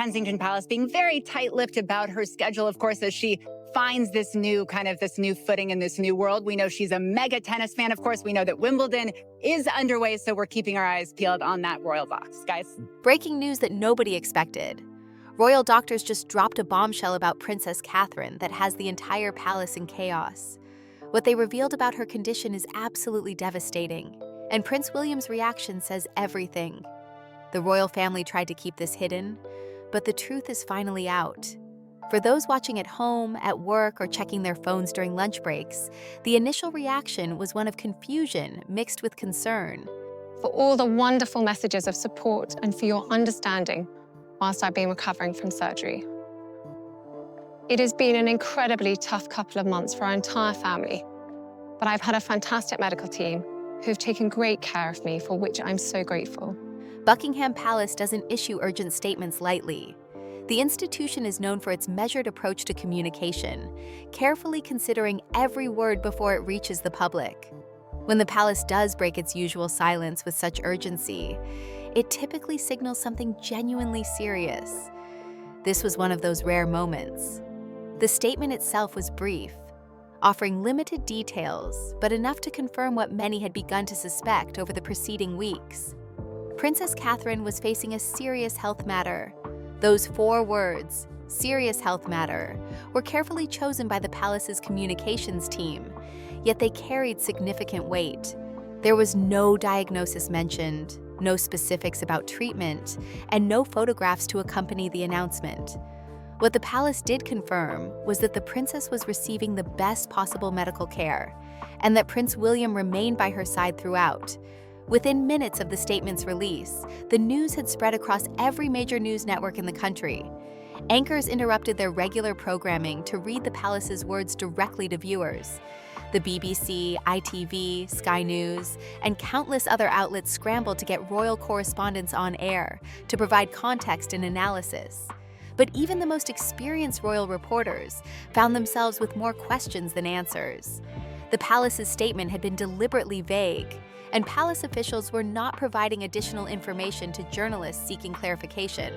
Kensington Palace, being very tight-lipped about her schedule, of course, as she finds this new footing in this new world. We know she's a mega tennis fan. Of course, we know that Wimbledon is underway, so we're keeping our eyes peeled on that royal box, guys. Breaking news that nobody expected. Royal doctors just dropped a bombshell about Princess Catherine that has the entire palace in chaos. What they revealed about her condition is absolutely devastating, and Prince William's reaction says everything. The royal family tried to keep this hidden, but the truth is finally out. For those watching at home, at work, or checking their phones during lunch breaks, the initial reaction was one of confusion mixed with concern. For all the wonderful messages of support and for your understanding whilst I've been recovering from surgery. It has been an incredibly tough couple of months for our entire family, but I've had a fantastic medical team who've taken great care of me, for which I'm so grateful. Buckingham Palace doesn't issue urgent statements lightly. The institution is known for its measured approach to communication, carefully considering every word before it reaches the public. When the palace does break its usual silence with such urgency, it typically signals something genuinely serious. This was one of those rare moments. The statement itself was brief, offering limited details, but enough to confirm what many had begun to suspect over the preceding weeks. Princess Catherine was facing a serious health matter. Those 4 words, serious health matter, were carefully chosen by the palace's communications team, yet they carried significant weight. There was no diagnosis mentioned, no specifics about treatment, and no photographs to accompany the announcement. What the palace did confirm was that the princess was receiving the best possible medical care, and that Prince William remained by her side throughout. Within minutes of the statement's release, the news had spread across every major news network in the country. Anchors interrupted their regular programming to read the palace's words directly to viewers. The BBC, ITV, Sky News, and countless other outlets scrambled to get royal correspondents on air to provide context and analysis. But even the most experienced royal reporters found themselves with more questions than answers. The palace's statement had been deliberately vague, and palace officials were not providing additional information to journalists seeking clarification.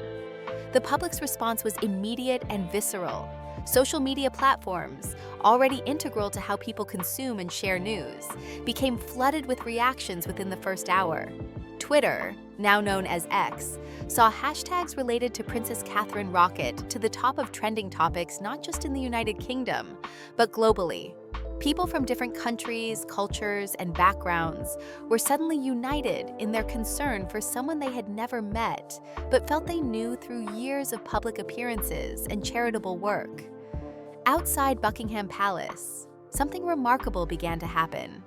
The public's response was immediate and visceral. Social media platforms, already integral to how people consume and share news, became flooded with reactions within the first hour. Twitter, now known as X, saw hashtags related to Princess Catherine rocket to the top of trending topics not just in the United Kingdom, but globally. People from different countries, cultures, and backgrounds were suddenly united in their concern for someone they had never met, but felt they knew through years of public appearances and charitable work. Outside Buckingham Palace, something remarkable began to happen.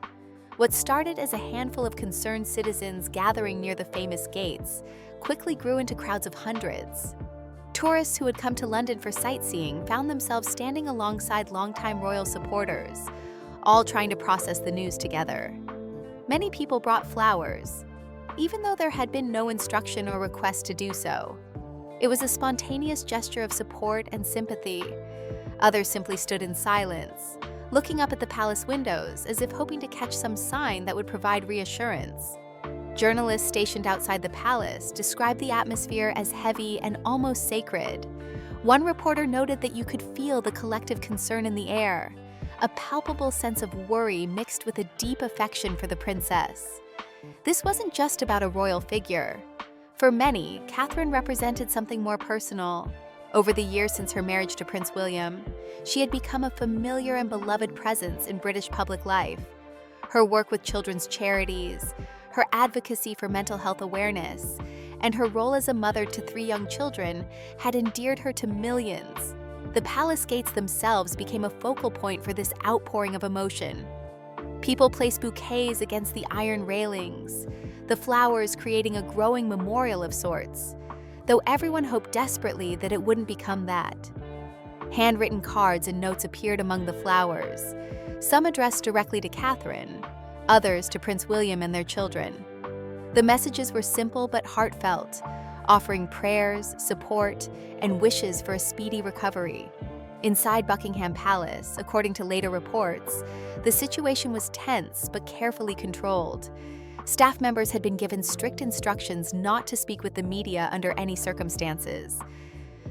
What started as a handful of concerned citizens gathering near the famous gates quickly grew into crowds of hundreds. Tourists who had come to London for sightseeing found themselves standing alongside longtime royal supporters, all trying to process the news together. Many people brought flowers, even though there had been no instruction or request to do so. It was a spontaneous gesture of support and sympathy. Others simply stood in silence, looking up at the palace windows as if hoping to catch some sign that would provide reassurance. Journalists stationed outside the palace described the atmosphere as heavy and almost sacred. One reporter noted that you could feel the collective concern in the air, a palpable sense of worry mixed with a deep affection for the princess. This wasn't just about a royal figure. For many, Catherine represented something more personal. Over the years since her marriage to Prince William, she had become a familiar and beloved presence in British public life. Her work with children's charities, her advocacy for mental health awareness, and her role as a mother to 3 young children had endeared her to millions. The palace gates themselves became a focal point for this outpouring of emotion. People placed bouquets against the iron railings, the flowers creating a growing memorial of sorts, though everyone hoped desperately that it wouldn't become that. Handwritten cards and notes appeared among the flowers, some addressed directly to Catherine, others to Prince William and their children. The messages were simple but heartfelt, offering prayers, support, and wishes for a speedy recovery. Inside Buckingham Palace, according to later reports, the situation was tense but carefully controlled. Staff members had been given strict instructions not to speak with the media under any circumstances.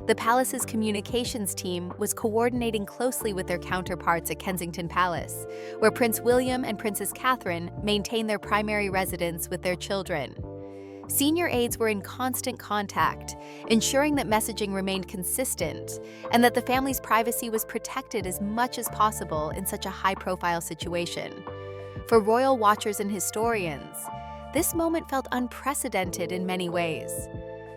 The palace's communications team was coordinating closely with their counterparts at Kensington Palace, where Prince William and Princess Catherine maintained their primary residence with their children. Senior aides were in constant contact, ensuring that messaging remained consistent and that the family's privacy was protected as much as possible in such a high-profile situation. For royal watchers and historians, this moment felt unprecedented in many ways.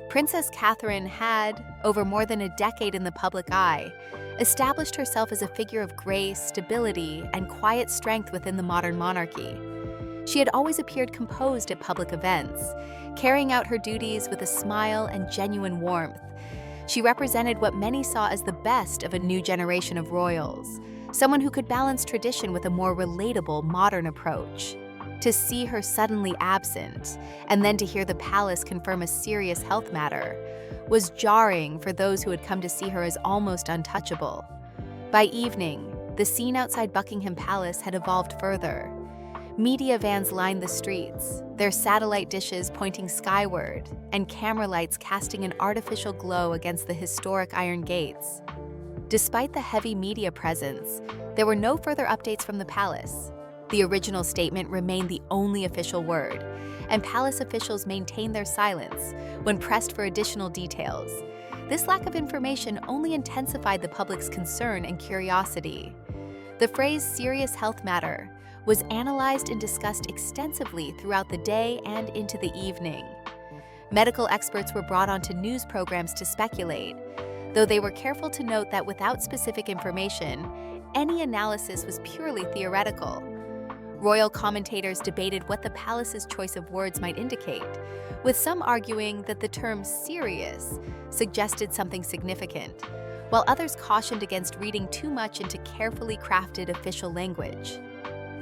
Princess Catherine had, over more than a decade in the public eye, established herself as a figure of grace, stability, and quiet strength within the modern monarchy. She had always appeared composed at public events, carrying out her duties with a smile and genuine warmth. She represented what many saw as the best of a new generation of royals, someone who could balance tradition with a more relatable, modern approach. To see her suddenly absent, and then to hear the palace confirm a serious health matter, was jarring for those who had come to see her as almost untouchable. By evening, the scene outside Buckingham Palace had evolved further. Media vans lined the streets, their satellite dishes pointing skyward, and camera lights casting an artificial glow against the historic iron gates. Despite the heavy media presence, there were no further updates from the palace. The original statement remained the only official word, and palace officials maintained their silence when pressed for additional details. This lack of information only intensified the public's concern and curiosity. The phrase "serious health matter" was analyzed and discussed extensively throughout the day and into the evening. Medical experts were brought onto news programs to speculate, though they were careful to note that without specific information, any analysis was purely theoretical. Royal commentators debated what the palace's choice of words might indicate, with some arguing that the term "serious" suggested something significant, while others cautioned against reading too much into carefully crafted official language.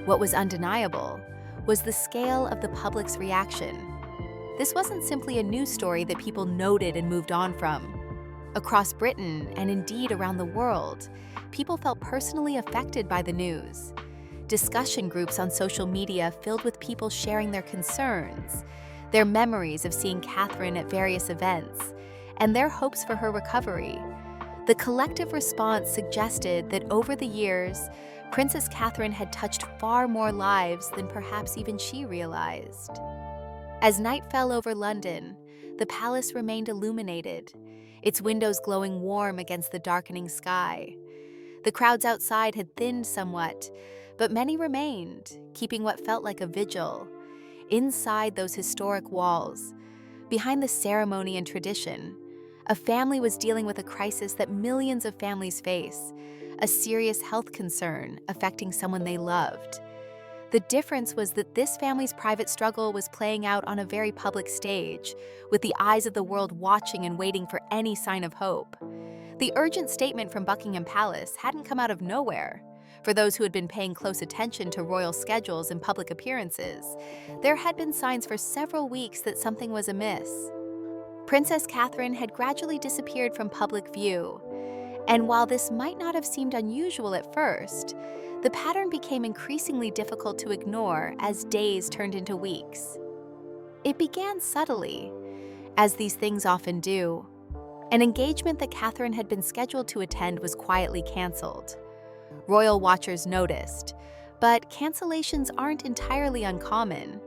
What was undeniable was the scale of the public's reaction. This wasn't simply a news story that people noted and moved on from. Across Britain, and indeed around the world, people felt personally affected by the news. Discussion groups on social media filled with people sharing their concerns, their memories of seeing Catherine at various events, and their hopes for her recovery. The collective response suggested that over the years, Princess Catherine had touched far more lives than perhaps even she realized. As night fell over London, the palace remained illuminated, its windows glowing warm against the darkening sky. The crowds outside had thinned somewhat, but many remained, keeping what felt like a vigil. Inside those historic walls, behind the ceremony and tradition, a family was dealing with a crisis that millions of families face, a serious health concern affecting someone they loved. The difference was that this family's private struggle was playing out on a very public stage, with the eyes of the world watching and waiting for any sign of hope. The urgent statement from Buckingham Palace hadn't come out of nowhere. For those who had been paying close attention to royal schedules and public appearances, there had been signs for several weeks that something was amiss. Princess Catherine had gradually disappeared from public view, and while this might not have seemed unusual at first, the pattern became increasingly difficult to ignore as days turned into weeks. It began subtly, as these things often do. An engagement that Catherine had been scheduled to attend was quietly canceled. Royal watchers noticed, but cancellations aren't entirely uncommon.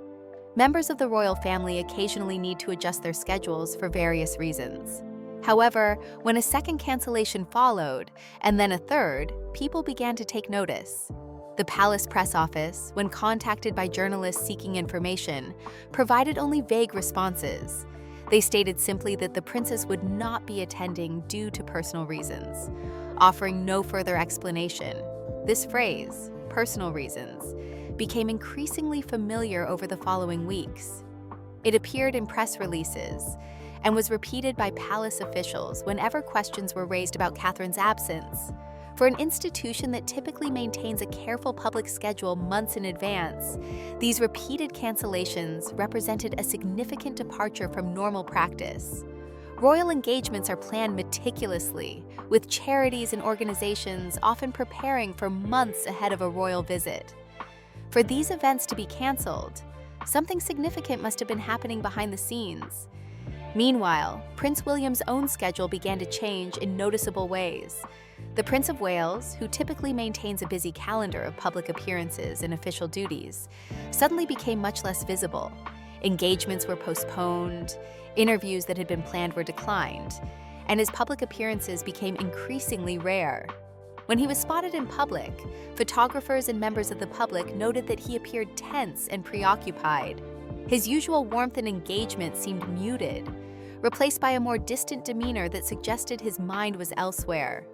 Members of the royal family occasionally need to adjust their schedules for various reasons. However, when a second cancellation followed, and then a third, people began to take notice. The palace press office, when contacted by journalists seeking information, provided only vague responses. They stated simply that the princess would not be attending due to personal reasons, offering no further explanation. This phrase, "personal reasons," became increasingly familiar over the following weeks. It appeared in press releases and was repeated by palace officials whenever questions were raised about Catherine's absence. For an institution that typically maintains a careful public schedule months in advance, these repeated cancellations represented a significant departure from normal practice. Royal engagements are planned meticulously, with charities and organizations often preparing for months ahead of a royal visit. For these events to be canceled, something significant must have been happening behind the scenes. Meanwhile, Prince William's own schedule began to change in noticeable ways. The Prince of Wales, who typically maintains a busy calendar of public appearances and official duties, suddenly became much less visible. Engagements were postponed, interviews that had been planned were declined, and his public appearances became increasingly rare. When he was spotted in public, photographers and members of the public noted that he appeared tense and preoccupied. His usual warmth and engagement seemed muted, replaced by a more distant demeanor that suggested his mind was elsewhere.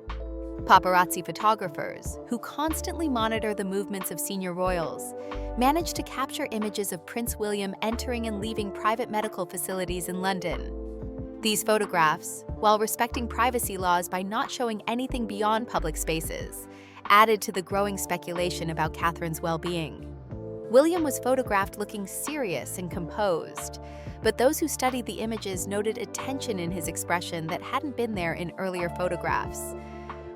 Paparazzi photographers, who constantly monitor the movements of senior royals, managed to capture images of Prince William entering and leaving private medical facilities in London. These photographs, while respecting privacy laws by not showing anything beyond public spaces, added to the growing speculation about Catherine's well-being. William was photographed looking serious and composed, but those who studied the images noted a tension in his expression that hadn't been there in earlier photographs.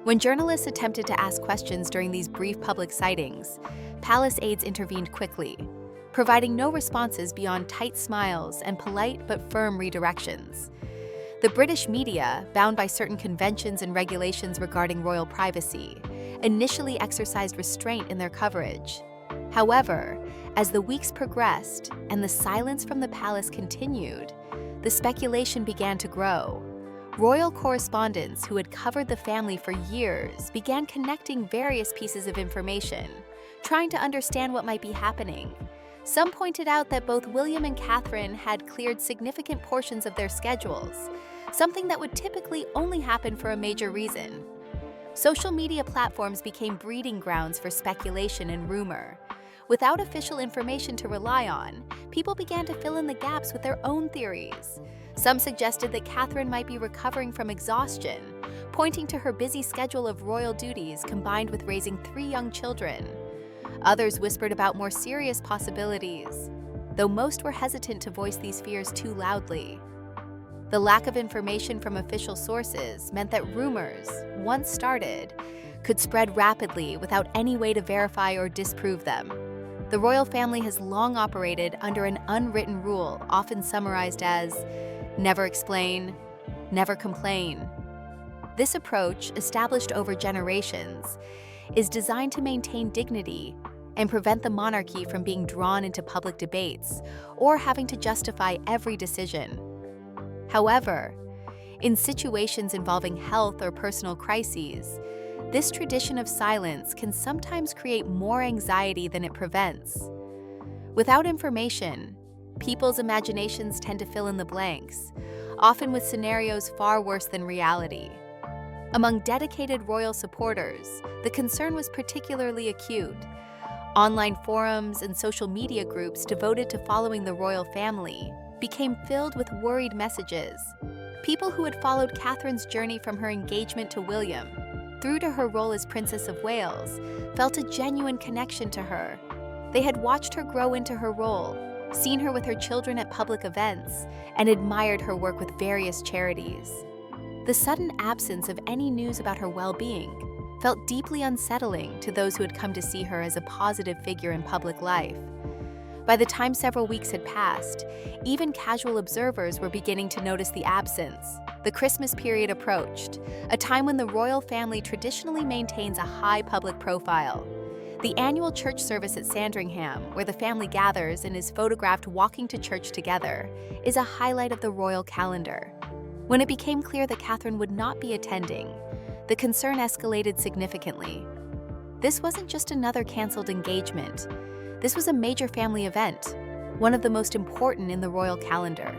When journalists attempted to ask questions during these brief public sightings, palace aides intervened quickly, providing no responses beyond tight smiles and polite but firm redirections. The British media, bound by certain conventions and regulations regarding royal privacy, initially exercised restraint in their coverage. However, as the weeks progressed and the silence from the palace continued, the speculation began to grow. Royal correspondents who had covered the family for years began connecting various pieces of information, trying to understand what might be happening. Some pointed out that both William and Catherine had cleared significant portions of their schedules, something that would typically only happen for a major reason. Social media platforms became breeding grounds for speculation and rumor. Without official information to rely on, people began to fill in the gaps with their own theories. Some suggested that Catherine might be recovering from exhaustion, pointing to her busy schedule of royal duties combined with raising 3 young children. Others whispered about more serious possibilities, though most were hesitant to voice these fears too loudly. The lack of information from official sources meant that rumors, once started, could spread rapidly without any way to verify or disprove them. The royal family has long operated under an unwritten rule, often summarized as never explain, never complain. This approach, established over generations, is designed to maintain dignity and prevent the monarchy from being drawn into public debates or having to justify every decision. However, in situations involving health or personal crises, this tradition of silence can sometimes create more anxiety than it prevents. Without information, people's imaginations tend to fill in the blanks, often with scenarios far worse than reality. Among dedicated royal supporters, the concern was particularly acute. Online forums and social media groups devoted to following the royal family became filled with worried messages. People who had followed Catherine's journey from her engagement to William through to her role as Princess of Wales felt a genuine connection to her. They had watched her grow into her role, seen her with her children at public events, and admired her work with various charities. The sudden absence of any news about her well-being felt deeply unsettling to those who had come to see her as a positive figure in public life. By the time several weeks had passed, even casual observers were beginning to notice the absence. The Christmas period approached, a time when the royal family traditionally maintains a high public profile. The annual church service at Sandringham, where the family gathers and is photographed walking to church together, is a highlight of the royal calendar. When it became clear that Catherine would not be attending, the concern escalated significantly. This wasn't just another canceled engagement. This was a major family event, one of the most important in the royal calendar.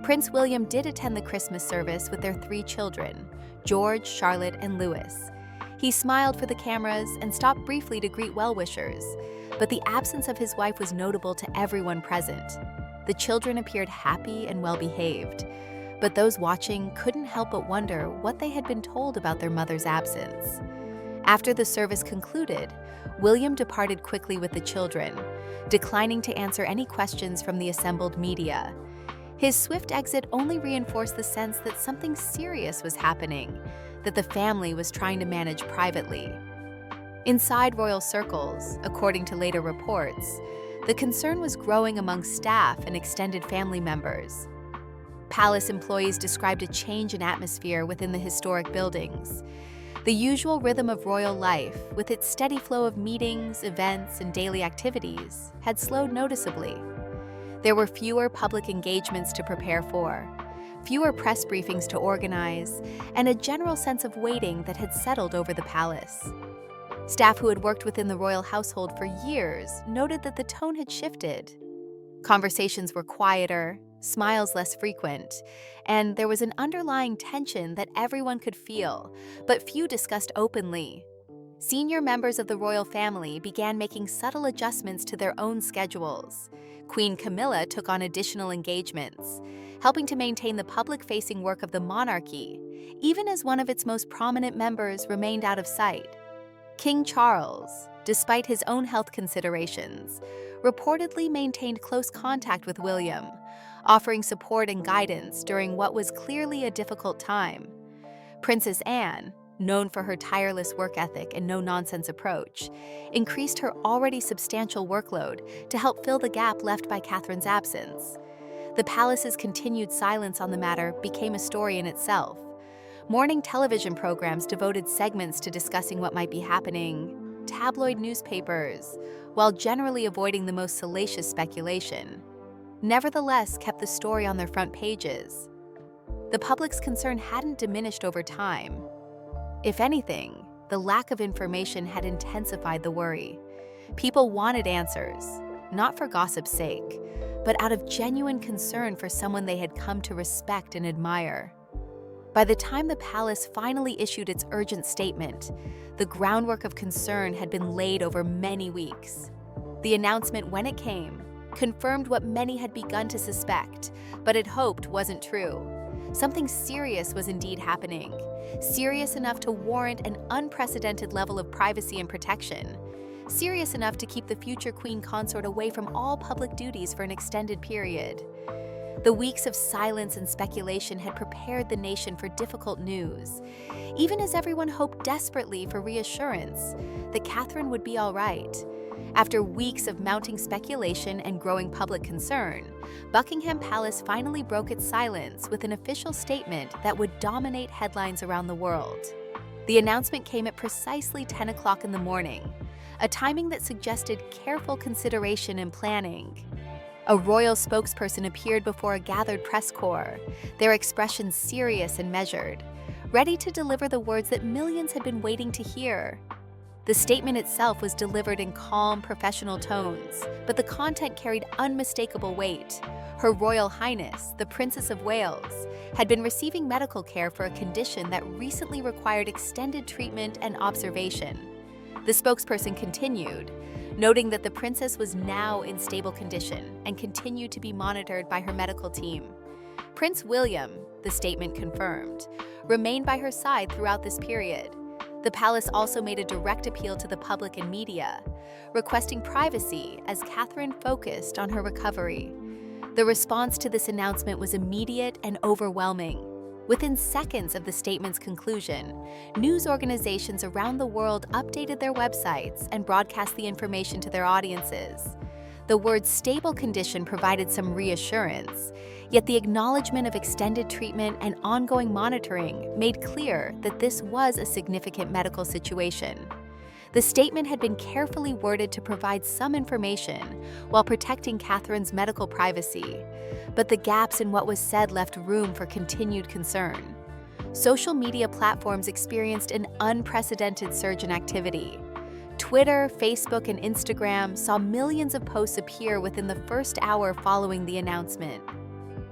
Prince William did attend the Christmas service with their 3 children, George, Charlotte, and Louis. He smiled for the cameras and stopped briefly to greet well-wishers, but the absence of his wife was notable to everyone present. The children appeared happy and well-behaved, but those watching couldn't help but wonder what they had been told about their mother's absence. After the service concluded, William departed quickly with the children, declining to answer any questions from the assembled media. His swift exit only reinforced the sense that something serious was happening, that the family was trying to manage privately. Inside royal circles, according to later reports, the concern was growing among staff and extended family members. Palace employees described a change in atmosphere within the historic buildings. The usual rhythm of royal life, with its steady flow of meetings, events, and daily activities, had slowed noticeably. There were fewer public engagements to prepare for, fewer press briefings to organize, and a general sense of waiting that had settled over the palace. Staff who had worked within the royal household for years noted that the tone had shifted. Conversations were quieter, smiles less frequent, and there was an underlying tension that everyone could feel, but few discussed openly. Senior members of the royal family began making subtle adjustments to their own schedules. Queen Camilla took on additional engagements, helping to maintain the public-facing work of the monarchy, even as one of its most prominent members remained out of sight. King Charles, despite his own health considerations, reportedly maintained close contact with William, offering support and guidance during what was clearly a difficult time. Princess Anne, known for her tireless work ethic and no-nonsense approach, increased her already substantial workload to help fill the gap left by Catherine's absence. The palace's continued silence on the matter became a story in itself. Morning television programs devoted segments to discussing what might be happening, tabloid newspapers, while generally avoiding the most salacious speculation, nevertheless kept the story on their front pages. The public's concern hadn't diminished over time. If anything, the lack of information had intensified the worry. People wanted answers, not for gossip's sake, but out of genuine concern for someone they had come to respect and admire. By the time the palace finally issued its urgent statement, the groundwork of concern had been laid over many weeks. The announcement, when it came, confirmed what many had begun to suspect, but had hoped wasn't true. Something serious was indeed happening, serious enough to warrant an unprecedented level of privacy and protection, serious enough to keep the future queen consort away from all public duties for an extended period. The weeks of silence and speculation had prepared the nation for difficult news, even as everyone hoped desperately for reassurance that Catherine would be all right. After weeks of mounting speculation and growing public concern, Buckingham Palace finally broke its silence with an official statement that would dominate headlines around the world. The announcement came at precisely 10 o'clock in the morning, a timing that suggested careful consideration and planning. A royal spokesperson appeared before a gathered press corps, their expressions serious and measured, ready to deliver the words that millions had been waiting to hear. The statement itself was delivered in calm, professional tones, but the content carried unmistakable weight. Her Royal Highness, the Princess of Wales, had been receiving medical care for a condition that recently required extended treatment and observation. The spokesperson continued, noting that the princess was now in stable condition and continued to be monitored by her medical team. Prince William, the statement confirmed, remained by her side throughout this period. The palace also made a direct appeal to the public and media, requesting privacy as Catherine focused on her recovery. The response to this announcement was immediate and overwhelming. Within seconds of the statement's conclusion, news organizations around the world updated their websites and broadcast the information to their audiences. The word stable condition provided some reassurance, yet the acknowledgement of extended treatment and ongoing monitoring made clear that this was a significant medical situation. The statement had been carefully worded to provide some information while protecting Catherine's medical privacy, but the gaps in what was said left room for continued concern. Social media platforms experienced an unprecedented surge in activity. Twitter, Facebook, and Instagram saw millions of posts appear within the first hour following the announcement.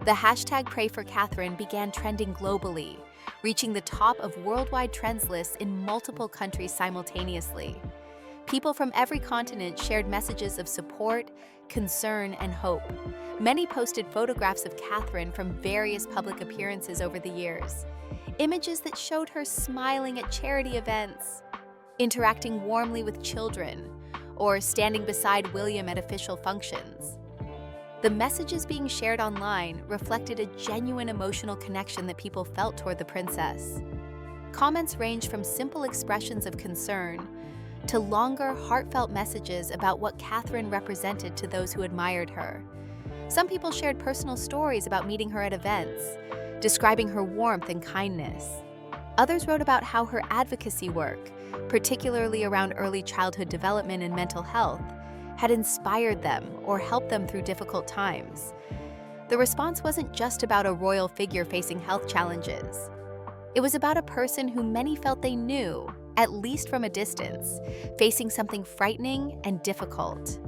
The hashtag #PrayForCatherine began trending globally, reaching the top of worldwide trends lists in multiple countries simultaneously. People from every continent shared messages of support, concern, and hope. Many posted photographs of Catherine from various public appearances over the years, images that showed her smiling at charity events, interacting warmly with children, or standing beside William at official functions. The messages being shared online reflected a genuine emotional connection that people felt toward the princess. Comments ranged from simple expressions of concern to longer, heartfelt messages about what Catherine represented to those who admired her. Some people shared personal stories about meeting her at events, describing her warmth and kindness. Others wrote about how her advocacy work, particularly around early childhood development and mental health, had inspired them or helped them through difficult times. The response wasn't just about a royal figure facing health challenges. It was about a person who many felt they knew, at least from a distance, facing something frightening and difficult.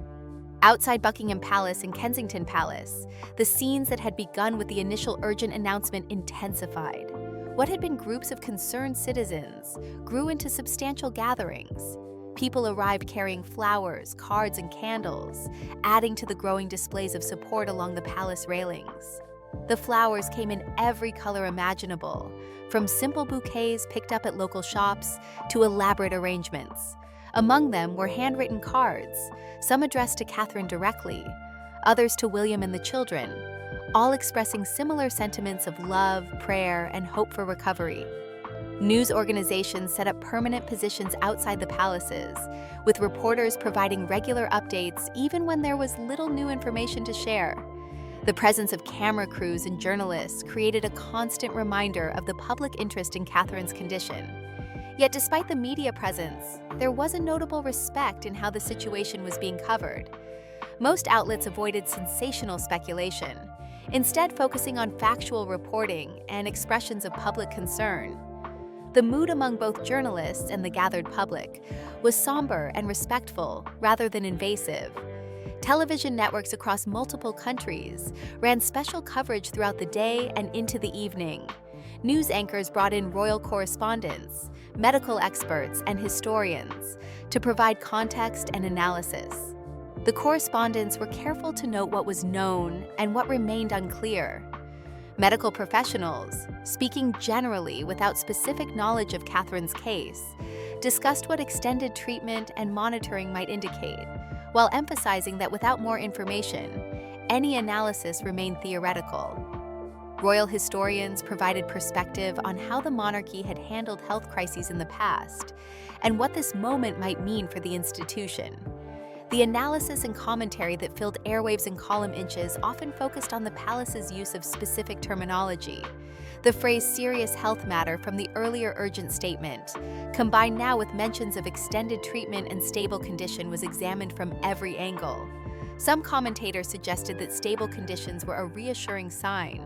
Outside Buckingham Palace and Kensington Palace, the scenes that had begun with the initial urgent announcement intensified. What had been groups of concerned citizens grew into substantial gatherings. People arrived carrying flowers, cards, and candles, adding to the growing displays of support along the palace railings. The flowers came in every color imaginable, from simple bouquets picked up at local shops to elaborate arrangements. Among them were handwritten cards, some addressed to Catherine directly, others to William and the children, all expressing similar sentiments of love, prayer, and hope for recovery. News organizations set up permanent positions outside the palaces, with reporters providing regular updates even when there was little new information to share. The presence of camera crews and journalists created a constant reminder of the public interest in Catherine's condition. Yet despite the media presence, there was a notable respect in how the situation was being covered. Most outlets avoided sensational speculation, instead focusing on factual reporting and expressions of public concern. The mood among both journalists and the gathered public was somber and respectful rather than invasive. Television networks across multiple countries ran special coverage throughout the day and into the evening. News anchors brought in royal correspondents, medical experts, and historians to provide context and analysis. The correspondents were careful to note what was known and what remained unclear. Medical professionals, speaking generally without specific knowledge of Catherine's case, discussed what extended treatment and monitoring might indicate, while emphasizing that without more information, any analysis remained theoretical. Royal historians provided perspective on how the monarchy had handled health crises in the past and what this moment might mean for the institution. The analysis and commentary that filled airwaves and column inches often focused on the palace's use of specific terminology. The phrase serious health matter from the earlier urgent statement, combined now with mentions of extended treatment and stable condition, was examined from every angle. Some commentators suggested that stable conditions were a reassuring sign,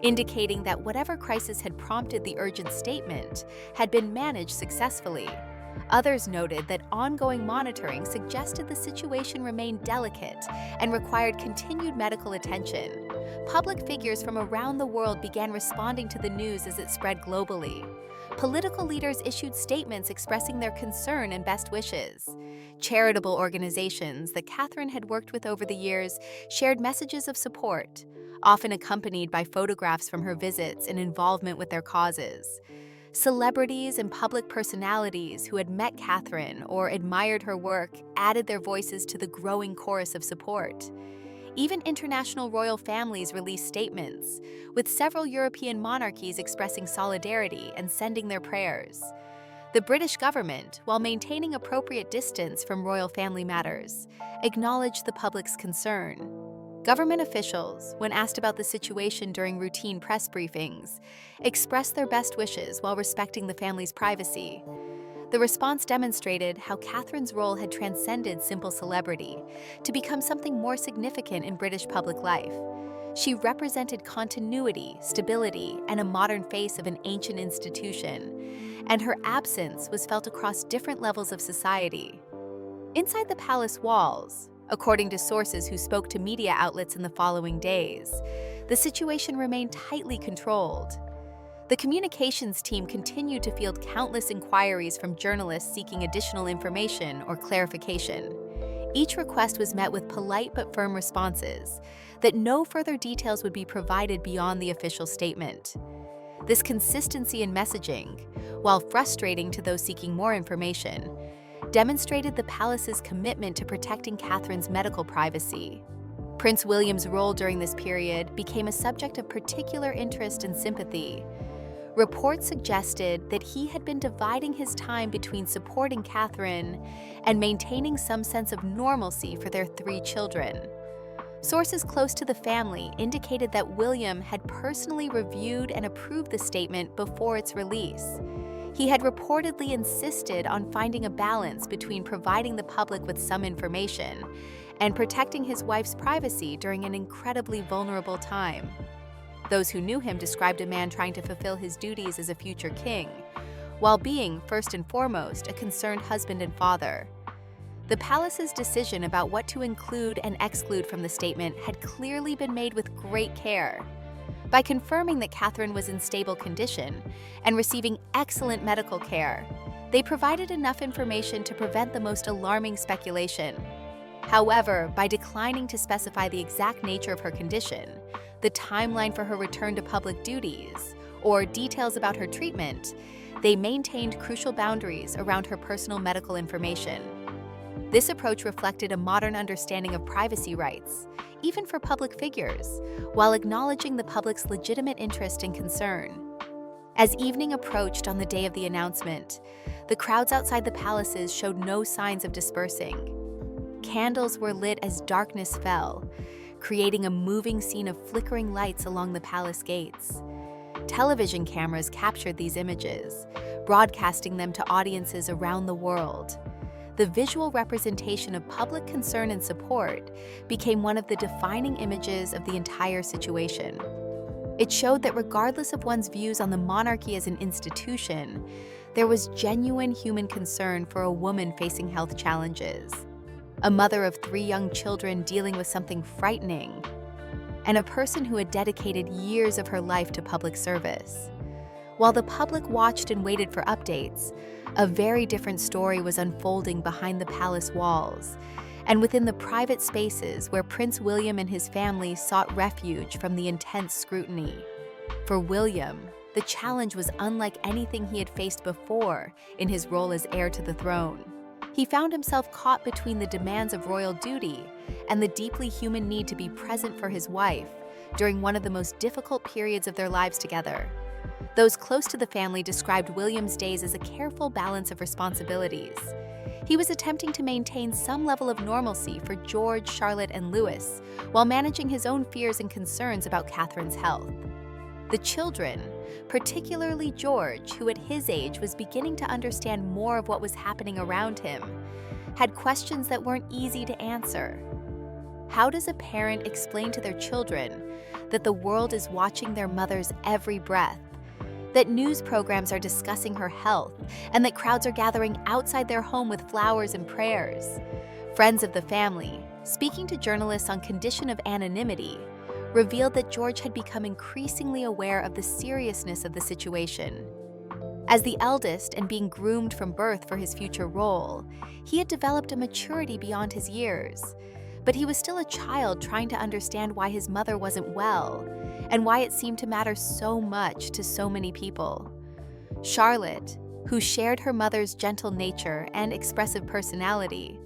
indicating that whatever crisis had prompted the urgent statement had been managed successfully. Others noted that ongoing monitoring suggested the situation remained delicate and required continued medical attention. Public figures from around the world began responding to the news as it spread globally. Political leaders issued statements expressing their concern and best wishes. Charitable organizations that Catherine had worked with over the years shared messages of support, often accompanied by photographs from her visits and involvement with their causes. Celebrities and public personalities who had met Catherine or admired her work added their voices to the growing chorus of support. Even international royal families released statements, with several European monarchies expressing solidarity and sending their prayers. The British government, while maintaining appropriate distance from royal family matters, acknowledged the public's concern. Government officials, when asked about the situation during routine press briefings, expressed their best wishes while respecting the family's privacy. The response demonstrated how Catherine's role had transcended simple celebrity to become something more significant in British public life. She represented continuity, stability, and a modern face of an ancient institution, and her absence was felt across different levels of society. Inside the palace walls, according to sources who spoke to media outlets in the following days, the situation remained tightly controlled. The communications team continued to field countless inquiries from journalists seeking additional information or clarification. Each request was met with polite but firm responses that no further details would be provided beyond the official statement. This consistency in messaging, while frustrating to those seeking more information, demonstrated the palace's commitment to protecting Catherine's medical privacy. Prince William's role during this period became a subject of particular interest and sympathy. Reports suggested that he had been dividing his time between supporting Catherine and maintaining some sense of normalcy for their 3 children. Sources close to the family indicated that William had personally reviewed and approved the statement before its release. He had reportedly insisted on finding a balance between providing the public with some information and protecting his wife's privacy during an incredibly vulnerable time. Those who knew him described a man trying to fulfill his duties as a future king, while being, first and foremost, a concerned husband and father. The palace's decision about what to include and exclude from the statement had clearly been made with great care. By confirming that Catherine was in stable condition and receiving excellent medical care, they provided enough information to prevent the most alarming speculation. However, by declining to specify the exact nature of her condition, the timeline for her return to public duties, or details about her treatment, they maintained crucial boundaries around her personal medical information. This approach reflected a modern understanding of privacy rights, even for public figures, while acknowledging the public's legitimate interest and concern. As evening approached on the day of the announcement, the crowds outside the palaces showed no signs of dispersing. Candles were lit as darkness fell, creating a moving scene of flickering lights along the palace gates. Television cameras captured these images, broadcasting them to audiences around the world. The visual representation of public concern and support became one of the defining images of the entire situation. It showed that regardless of one's views on the monarchy as an institution, there was genuine human concern for a woman facing health challenges, a mother of 3 young children dealing with something frightening, and a person who had dedicated years of her life to public service. While the public watched and waited for updates, a very different story was unfolding behind the palace walls and within the private spaces where Prince William and his family sought refuge from the intense scrutiny. For William, the challenge was unlike anything he had faced before in his role as heir to the throne. He found himself caught between the demands of royal duty and the deeply human need to be present for his wife during one of the most difficult periods of their lives together. Those close to the family described William's days as a careful balance of responsibilities. He was attempting to maintain some level of normalcy for George, Charlotte, and Louis, while managing his own fears and concerns about Catherine's health. The children, particularly George, who at his age was beginning to understand more of what was happening around him, had questions that weren't easy to answer. How does a parent explain to their children that the world is watching their mother's every breath, that news programs are discussing her health, and that crowds are gathering outside their home with flowers and prayers? Friends of the family, speaking to journalists on condition of anonymity, revealed that George had become increasingly aware of the seriousness of the situation. As the eldest and being groomed from birth for his future role, he had developed a maturity beyond his years. But he was still a child trying to understand why his mother wasn't well, and why it seemed to matter so much to so many people. Charlotte, who shared her mother's gentle nature and expressive personality,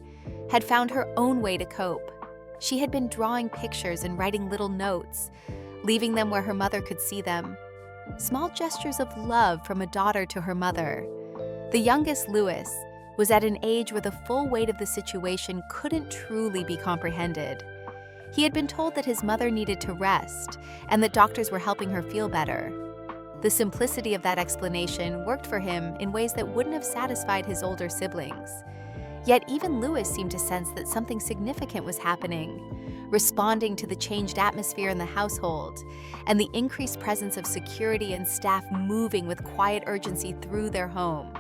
had found her own way to cope. She had been drawing pictures and writing little notes, leaving them where her mother could see them. Small gestures of love from a daughter to her mother. The youngest, Louis, was at an age where the full weight of the situation couldn't truly be comprehended. He had been told that his mother needed to rest and that doctors were helping her feel better. The simplicity of that explanation worked for him in ways that wouldn't have satisfied his older siblings. Yet even Louis seemed to sense that something significant was happening, responding to the changed atmosphere in the household and the increased presence of security and staff moving with quiet urgency through their home.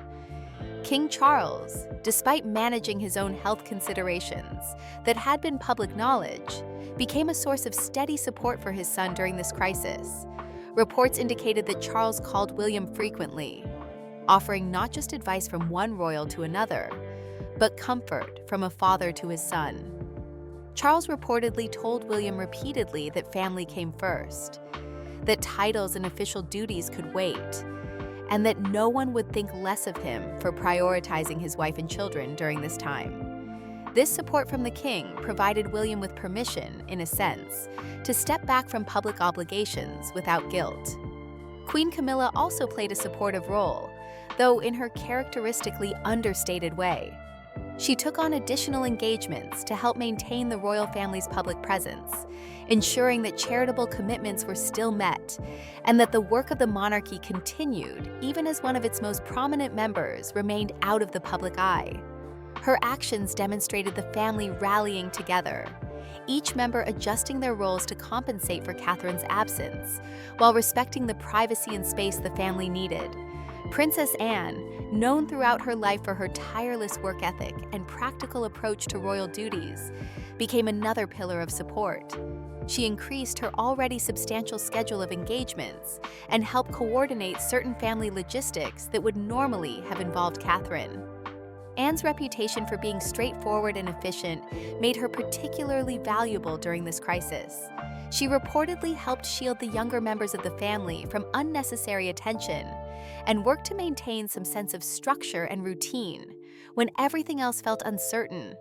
King Charles, despite managing his own health considerations that had been public knowledge, became a source of steady support for his son during this crisis. Reports indicated that Charles called William frequently, offering not just advice from one royal to another, but comfort from a father to his son. Charles reportedly told William repeatedly that family came first, that titles and official duties could wait, and that no one would think less of him for prioritizing his wife and children during this time. This support from the king provided William with permission, in a sense, to step back from public obligations without guilt. Queen Camilla also played a supportive role, though in her characteristically understated way. She took on additional engagements to help maintain the royal family's public presence, ensuring that charitable commitments were still met and that the work of the monarchy continued even as one of its most prominent members remained out of the public eye. Her actions demonstrated the family rallying together, each member adjusting their roles to compensate for Catherine's absence, while respecting the privacy and space the family needed. Princess Anne, known throughout her life for her tireless work ethic and practical approach to royal duties, became another pillar of support. She increased her already substantial schedule of engagements and helped coordinate certain family logistics that would normally have involved Catherine. Anne's reputation for being straightforward and efficient made her particularly valuable during this crisis. She reportedly helped shield the younger members of the family from unnecessary attention and worked to maintain some sense of structure and routine when everything else felt uncertain.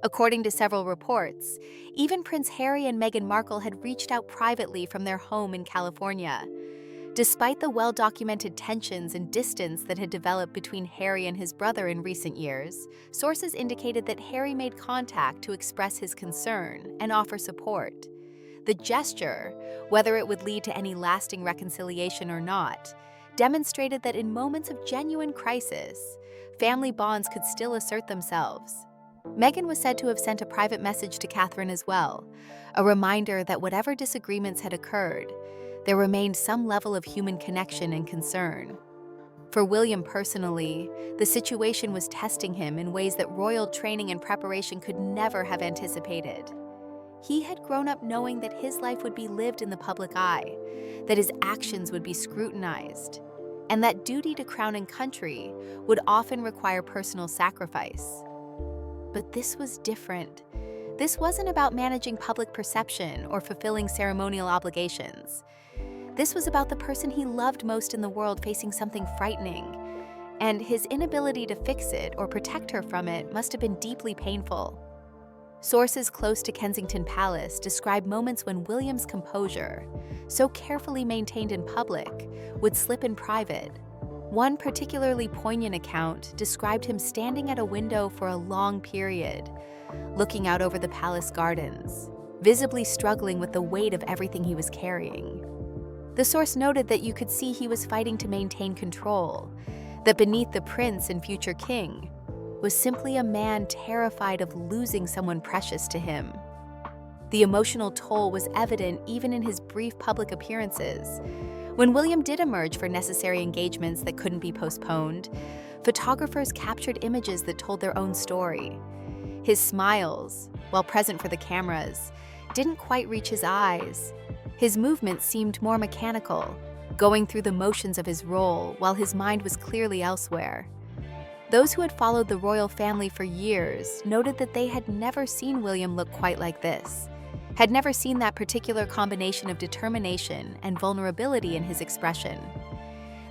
According to several reports, even Prince Harry and Meghan Markle had reached out privately from their home in California. Despite the well-documented tensions and distance that had developed between Harry and his brother in recent years, sources indicated that Harry made contact to express his concern and offer support. The gesture, whether it would lead to any lasting reconciliation or not, demonstrated that in moments of genuine crisis, family bonds could still assert themselves. Meghan was said to have sent a private message to Catherine as well, a reminder that whatever disagreements had occurred, there remained some level of human connection and concern. For William personally, the situation was testing him in ways that royal training and preparation could never have anticipated. He had grown up knowing that his life would be lived in the public eye, that his actions would be scrutinized, and that duty to crown and country would often require personal sacrifice. But this was different. This wasn't about managing public perception or fulfilling ceremonial obligations. This was about the person he loved most in the world facing something frightening, and his inability to fix it or protect her from it must have been deeply painful. Sources close to Kensington Palace describe moments when William's composure, so carefully maintained in public, would slip in private. One particularly poignant account described him standing at a window for a long period, looking out over the palace gardens, visibly struggling with the weight of everything he was carrying. The source noted that you could see he was fighting to maintain control, that beneath the prince and future king was simply a man terrified of losing someone precious to him. The emotional toll was evident even in his brief public appearances. When William did emerge for necessary engagements that couldn't be postponed, photographers captured images that told their own story. His smiles, while present for the cameras, didn't quite reach his eyes. His movements seemed more mechanical, going through the motions of his role while his mind was clearly elsewhere. Those who had followed the royal family for years noted that they had never seen William look quite like this, had never seen that particular combination of determination and vulnerability in his expression.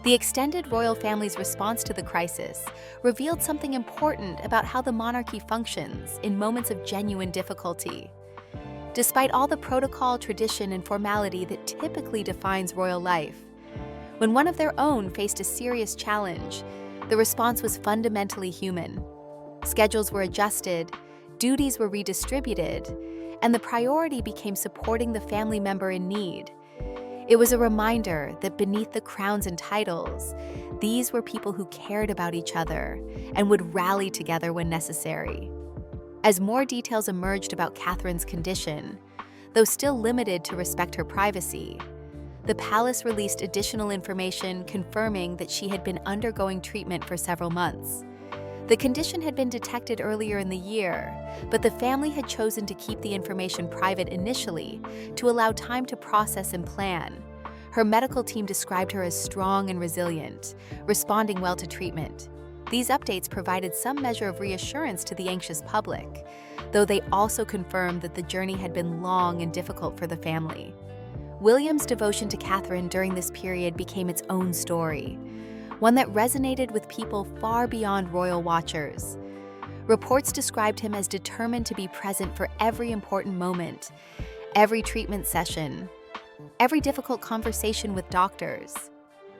The extended royal family's response to the crisis revealed something important about how the monarchy functions in moments of genuine difficulty. Despite all the protocol, tradition, and formality that typically defines royal life, when one of their own faced a serious challenge, the response was fundamentally human. Schedules were adjusted, duties were redistributed, and the priority became supporting the family member in need. It was a reminder that beneath the crowns and titles, these were people who cared about each other and would rally together when necessary. As more details emerged about Catherine's condition, though still limited to respect her privacy, the palace released additional information confirming that she had been undergoing treatment for several months. The condition had been detected earlier in the year, but the family had chosen to keep the information private initially to allow time to process and plan. Her medical team described her as strong and resilient, responding well to treatment. These updates provided some measure of reassurance to the anxious public, though they also confirmed that the journey had been long and difficult for the family. William's devotion to Catherine during this period became its own story, one that resonated with people far beyond royal watchers. Reports described him as determined to be present for every important moment, every treatment session, every difficult conversation with doctors.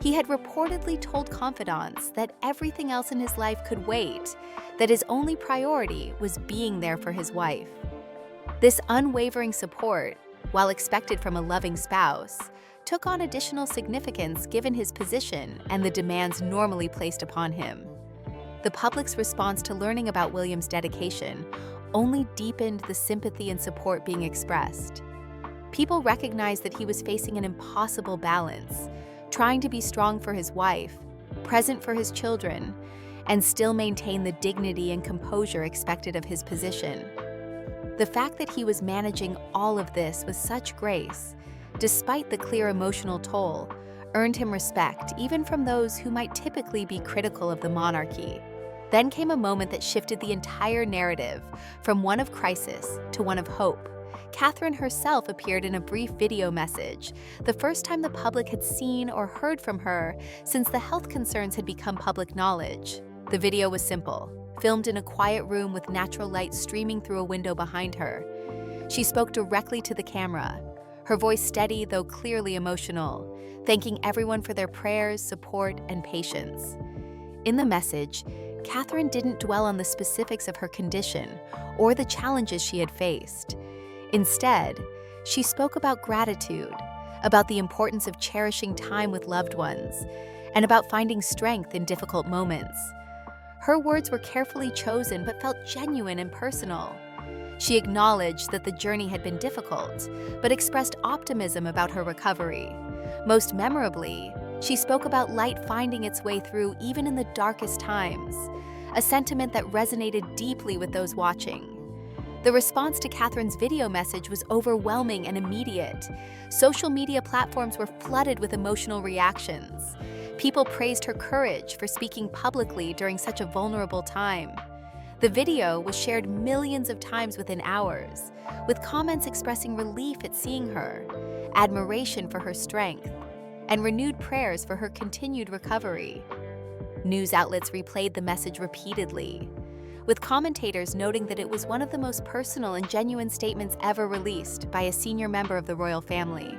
He had reportedly told confidants that everything else in his life could wait, that his only priority was being there for his wife. This unwavering support, while expected from a loving spouse, took on additional significance given his position and the demands normally placed upon him. The public's response to learning about William's dedication only deepened the sympathy and support being expressed. People recognized that he was facing an impossible balance, trying to be strong for his wife, present for his children, and still maintain the dignity and composure expected of his position. The fact that he was managing all of this with such grace, despite the clear emotional toll, earned him respect even from those who might typically be critical of the monarchy. Then came a moment that shifted the entire narrative from one of crisis to one of hope. Catherine herself appeared in a brief video message, the first time the public had seen or heard from her since the health concerns had become public knowledge. The video was simple, filmed in a quiet room with natural light streaming through a window behind her. She spoke directly to the camera, her voice steady though clearly emotional, thanking everyone for their prayers, support, and patience. In the message, Catherine didn't dwell on the specifics of her condition or the challenges she had faced. Instead, she spoke about gratitude, about the importance of cherishing time with loved ones, and about finding strength in difficult moments. Her words were carefully chosen but felt genuine and personal. She acknowledged that the journey had been difficult, but expressed optimism about her recovery. Most memorably, she spoke about light finding its way through even in the darkest times, a sentiment that resonated deeply with those watching. The response to Catherine's video message was overwhelming and immediate. Social media platforms were flooded with emotional reactions. People praised her courage for speaking publicly during such a vulnerable time. The video was shared millions of times within hours, with comments expressing relief at seeing her, admiration for her strength, and renewed prayers for her continued recovery. News outlets replayed the message repeatedly, with commentators noting that it was one of the most personal and genuine statements ever released by a senior member of the royal family.